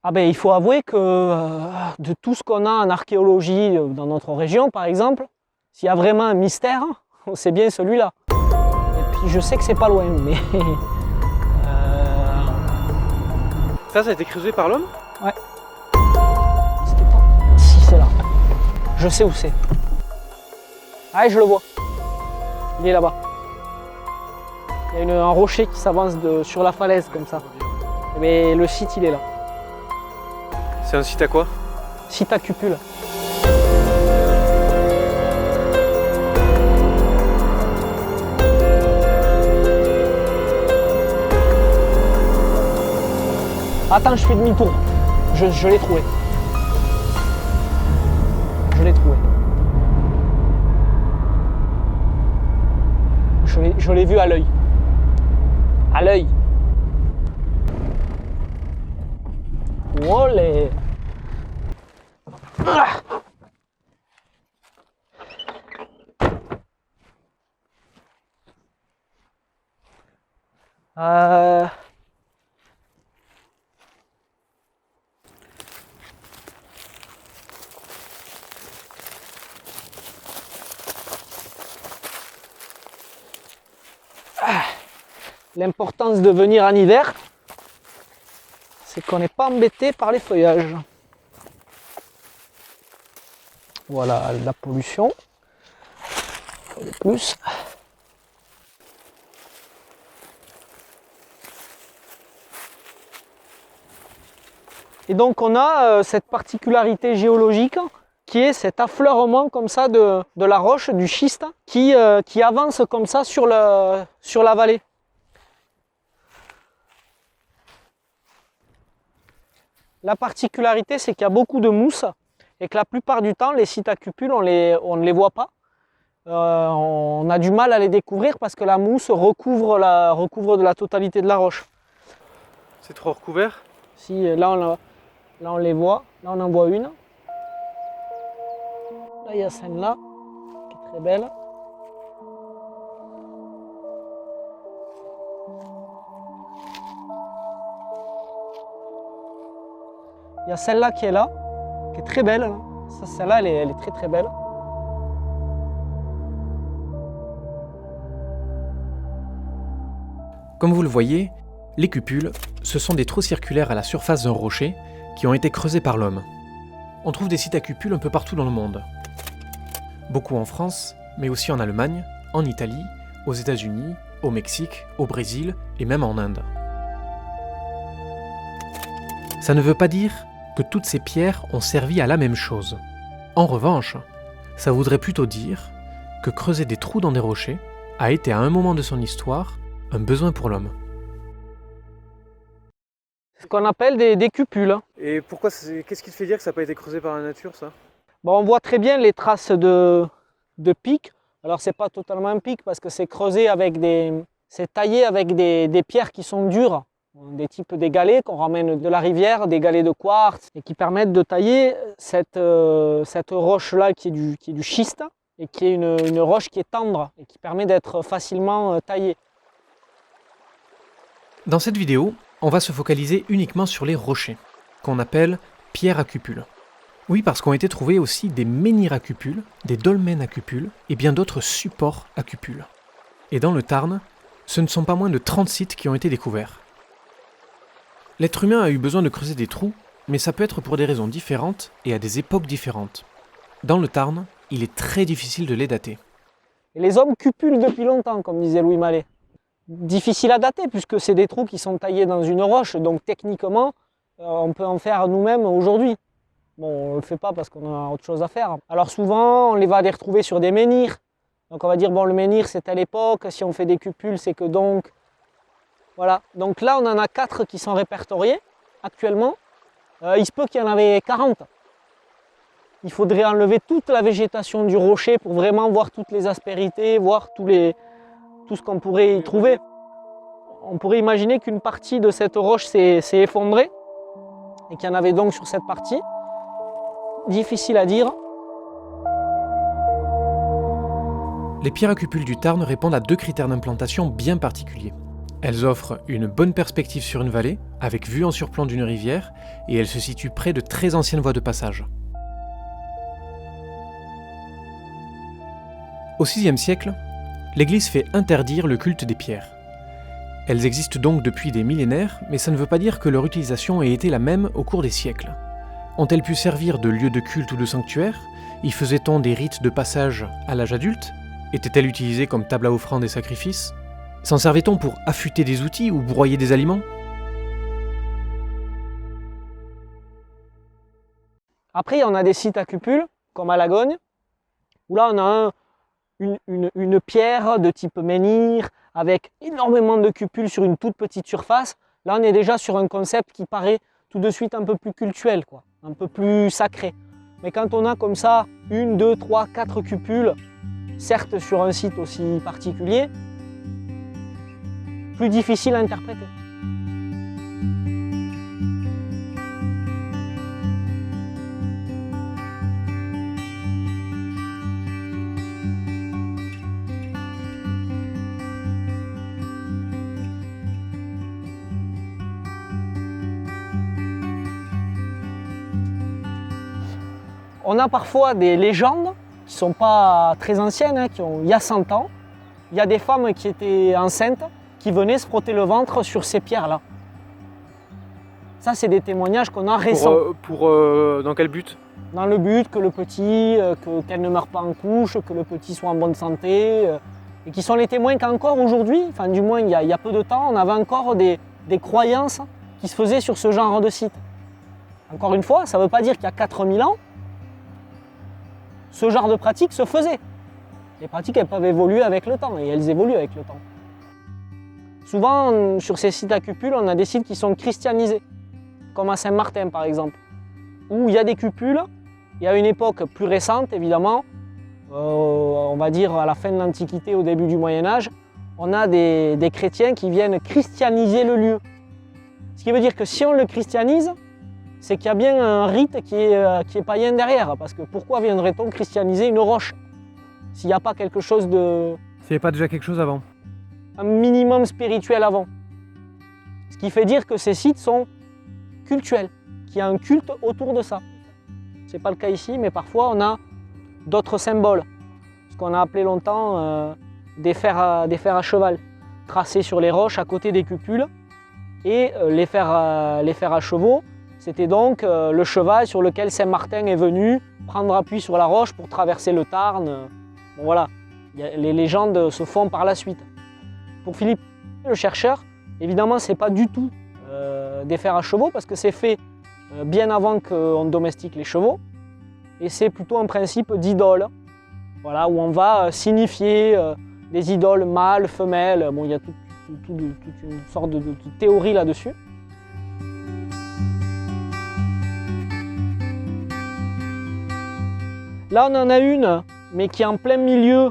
Ah ben, il faut avouer que de tout ce qu'on a en archéologie dans notre région, par exemple, s'il y a vraiment un mystère, c'est bien celui-là. Et puis je sais que c'est pas loin, mais... Ça a été creusé par l'homme? Ouais. C'était pas... Si, c'est là. Je sais où c'est. Ah, je le vois. Il est là-bas. Il y a un rocher qui s'avance sur la falaise, comme ça. Mais le site, il est là. C'est un site à quoi? Site à cupule. Attends, je fais demi-tour. Je l'ai trouvé. Je l'ai trouvé. Je l'ai vu à l'œil. À l'œil. Olé. Euh... L'importance de venir en hiver, c'est qu'on n'est pas embêté par les feuillages. Voilà la pollution. De plus. Et donc on a cette particularité géologique qui est cet affleurement comme ça de la roche, du schiste, qui avance comme ça sur la vallée. La particularité, c'est qu'il y a beaucoup de mousse et que la plupart du temps, les sites à cupules, on ne les voit pas. On a du mal à les découvrir parce que la mousse recouvre de la totalité de la roche. C'est trop recouvert? Si, là on les voit, là on en voit une. Là il y a celle-là, qui est très belle. Il y a celle-là qui est là, qui est très belle. Celle-là, elle est très très belle. Comme vous le voyez, les cupules, ce sont des trous circulaires à la surface d'un rocher qui ont été creusés par l'homme. On trouve des sites à cupules un peu partout dans le monde. Beaucoup en France, mais aussi en Allemagne, en Italie, aux États-Unis, au Mexique, au Brésil et même en Inde. Ça ne veut pas dire que toutes ces pierres ont servi à la même chose. En revanche, ça voudrait plutôt dire que creuser des trous dans des rochers a été à un moment de son histoire un besoin pour l'homme. C'est ce qu'on appelle des cupules. Et pourquoi, qu'est-ce qui te fait dire que ça n'a pas été creusé par la nature, ça? Bon, on voit très bien les traces de pics. Alors c'est pas totalement un pic parce que c'est creusé avec c'est taillé avec des pierres qui sont dures. Des types des galets qu'on ramène de la rivière, des galets de quartz, et qui permettent de tailler cette roche-là qui est du schiste, et qui est une roche qui est tendre, et qui permet d'être facilement taillée. Dans cette vidéo, on va se focaliser uniquement sur les rochers, qu'on appelle pierres à cupules. Oui, parce qu'ont été trouvés aussi des menhirs à cupules, des dolmens à cupules, et bien d'autres supports à cupules. Et dans le Tarn, ce ne sont pas moins de 30 sites qui ont été découverts. L'être humain a eu besoin de creuser des trous, mais ça peut être pour des raisons différentes et à des époques différentes. Dans le Tarn, il est très difficile de les dater. Et les hommes cupulent depuis longtemps, comme disait Louis Mallet. Difficile à dater, puisque c'est des trous qui sont taillés dans une roche, donc techniquement, on peut en faire nous-mêmes aujourd'hui. Bon, on ne le fait pas parce qu'on a autre chose à faire. Alors souvent, on les va les retrouver sur des menhirs. Donc on va dire, bon, le menhir, c'est à l'époque, si on fait des cupules, c'est que donc... Voilà, donc là on en a 4 qui sont répertoriés actuellement. Il se peut qu'il y en avait 40. Il faudrait enlever toute la végétation du rocher pour vraiment voir toutes les aspérités, voir tout ce qu'on pourrait y trouver. On pourrait imaginer qu'une partie de cette roche s'est effondrée et qu'il y en avait donc sur cette partie. Difficile à dire. Les pierres à cupules du Tarn répondent à 2 critères d'implantation bien particuliers. Elles offrent une bonne perspective sur une vallée, avec vue en surplomb d'une rivière, et elles se situent près de très anciennes voies de passage. Au VIe siècle, l'Église fait interdire le culte des pierres. Elles existent donc depuis des millénaires, mais ça ne veut pas dire que leur utilisation ait été la même au cours des siècles. Ont-elles pu servir de lieu de culte ou de sanctuaire? Y faisait-on des rites de passage à l'âge adulte? Étaient-elles utilisées comme table à offrandes et sacrifices? S'en servait-on pour affûter des outils ou broyer des aliments? Après, on a des sites à cupules, comme à Lagogne, où là on a une pierre de type menhir, avec énormément de cupules sur une toute petite surface. Là on est déjà sur un concept qui paraît tout de suite un peu plus cultuel, quoi, un peu plus sacré. Mais quand on a comme ça 1, 2, 3, 4 cupules, certes sur un site aussi particulier, plus difficile à interpréter. On a parfois des légendes qui ne sont pas très anciennes, hein, qui ont il y a 100 ans. Il y a des femmes qui étaient enceintes qui venaient se frotter le ventre sur ces pierres-là. Ça, c'est des témoignages qu'on a récents. Dans quel but? Dans le but que le petit, qu'elle ne meure pas en couche, que le petit soit en bonne santé, et qui sont les témoins qu'encore aujourd'hui, enfin du moins il y a peu de temps, on avait encore des croyances qui se faisaient sur ce genre de site. Encore une fois, ça ne veut pas dire qu'il y a 4000 ans, ce genre de pratiques se faisait. Les pratiques, elles peuvent évoluer avec le temps, et elles évoluent avec le temps. Souvent, sur ces sites à cupules, on a des sites qui sont christianisés, comme à Saint-Martin par exemple, où il y a des cupules, et à une époque plus récente évidemment, on va dire à la fin de l'Antiquité, au début du Moyen-Âge, on a des chrétiens qui viennent christianiser le lieu. Ce qui veut dire que si on le christianise, c'est qu'il y a bien un rite qui est païen derrière, parce que pourquoi viendrait-on christianiser une roche s'il n'y a pas quelque chose de... S'il n'y avait pas déjà quelque chose avant? Un minimum spirituel avant. Ce qui fait dire que ces sites sont cultuels, qu'il y a un culte autour de ça. Ce n'est pas le cas ici, mais parfois on a d'autres symboles, ce qu'on a appelé longtemps des fers à cheval, tracés sur les roches à côté des cupules. Et les fers à chevaux, c'était donc le cheval sur lequel Saint-Martin est venu prendre appui sur la roche pour traverser le Tarn. Bon, voilà, les légendes se font par la suite. Pour Philippe, le chercheur, évidemment, ce n'est pas du tout des fers à chevaux parce que c'est fait bien avant qu'on domestique les chevaux. Et c'est plutôt un principe d'idole, voilà, où on va signifier des idoles mâles, femelles. Bon, il y a toute une sorte de théorie là-dessus. Là, on en a une, mais qui est en plein milieu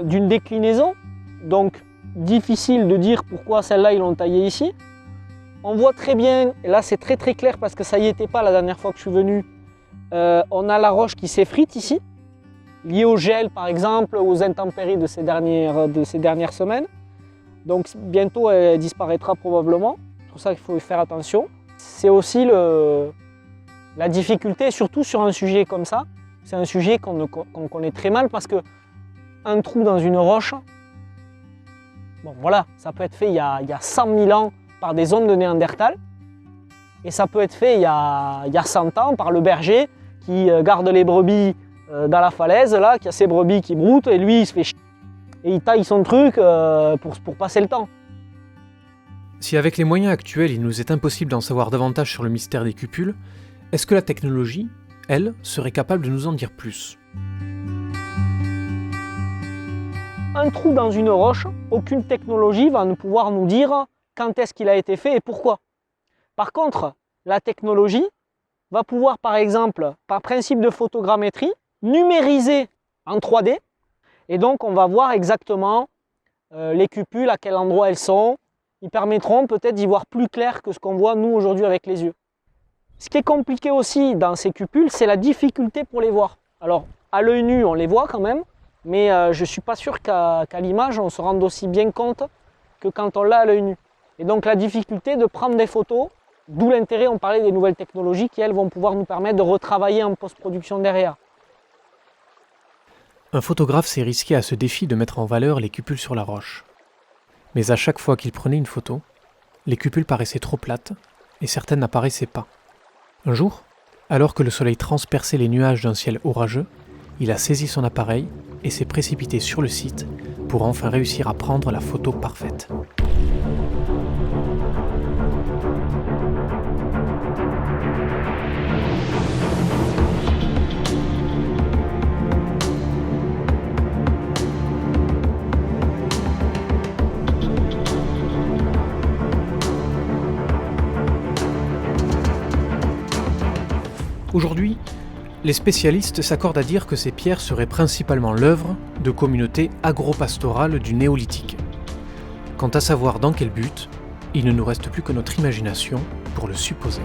d'une déclinaison, donc difficile de dire pourquoi celle-là, ils l'ont taillée ici. On voit très bien, et là c'est très clair parce que ça y était pas la dernière fois que je suis venu, on a la roche qui s'effrite ici, liée au gel par exemple, aux intempéries de ces dernières semaines. Donc bientôt elle disparaîtra probablement, c'est pour ça qu'il faut y faire attention. C'est aussi la difficulté, surtout sur un sujet comme ça. C'est un sujet qu'on connaît très mal parce qu'un trou dans une roche, bon voilà, ça peut être fait il y a 100 000 ans par des hommes de Néandertal et ça peut être fait il y a 100 ans par le berger qui garde les brebis dans la falaise, là, qui a ses brebis qui broutent et lui il se fait chier et il taille son truc pour passer le temps. Si avec les moyens actuels il nous est impossible d'en savoir davantage sur le mystère des cupules, est-ce que la technologie, elle, serait capable de nous en dire plus? Un trou dans une roche, aucune technologie va pouvoir nous dire quand est-ce qu'il a été fait et pourquoi. Par contre, la technologie va pouvoir, par exemple, par principe de photogrammétrie, numériser en 3D. Et donc, on va voir exactement les cupules, à quel endroit elles sont. Ils permettront peut-être d'y voir plus clair que ce qu'on voit nous aujourd'hui avec les yeux. Ce qui est compliqué aussi dans ces cupules, c'est la difficulté pour les voir. Alors, à l'œil nu, on les voit quand même, mais je ne suis pas sûr qu'à l'image, on se rende aussi bien compte que quand on l'a à l'œil nu. Et donc la difficulté de prendre des photos, d'où l'intérêt, on parlait des nouvelles technologies qui, elles, vont pouvoir nous permettre de retravailler en post-production derrière. Un photographe s'est risqué à ce défi de mettre en valeur les cupules sur la roche. Mais à chaque fois qu'il prenait une photo, les cupules paraissaient trop plates et certaines n'apparaissaient pas. Un jour, alors que le soleil transperçait les nuages d'un ciel orageux, il a saisi son appareil et s'est précipité sur le site pour enfin réussir à prendre la photo parfaite. Aujourd'hui, les spécialistes s'accordent à dire que ces pierres seraient principalement l'œuvre de communautés agro-pastorales du néolithique. Quant à savoir dans quel but, il ne nous reste plus que notre imagination pour le supposer.